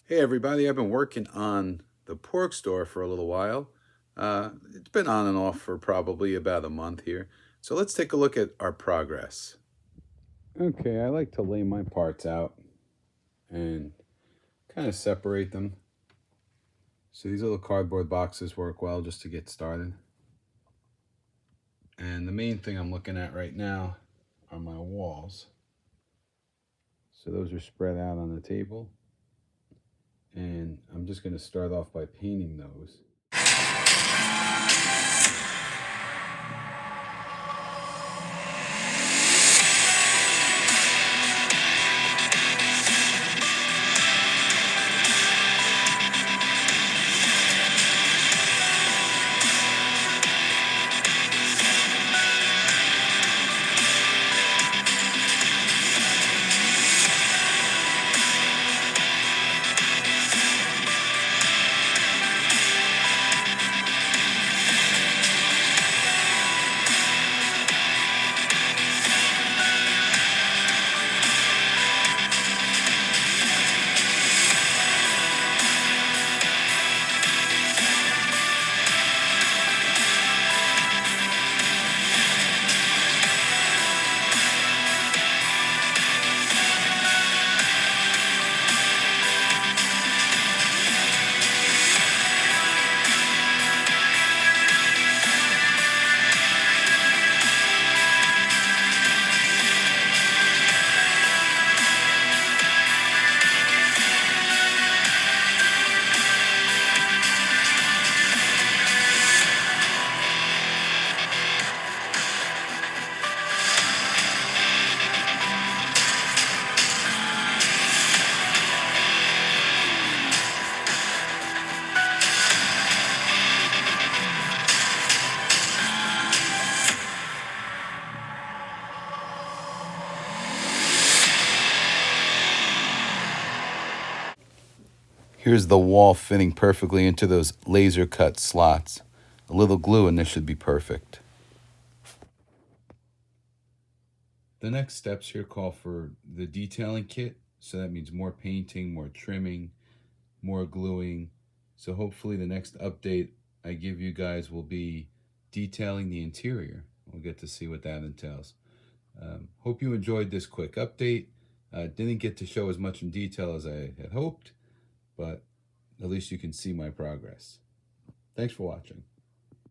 Hey everybody, I've been working on the pork store for a little while. It's been on and off for probably about a month here. So let's take a look at our progress. Okay, I like to lay my parts out and kind of separate them. So these little cardboard boxes work well just to get started. And the main thing I'm looking at right now are my walls. So those are spread out on the table. And I'm just going to start off by painting those. Here's the wall fitting perfectly into those laser cut slots. A little glue and this should be perfect. The next steps here call for the detailing kit. So that means more painting, more trimming, more gluing. So hopefully the next update I give you guys will be detailing the interior. We'll get to see what that entails. Hope you enjoyed this quick update. Didn't get to show as much in detail as I had hoped, but at least you can see my progress. Thanks for watching.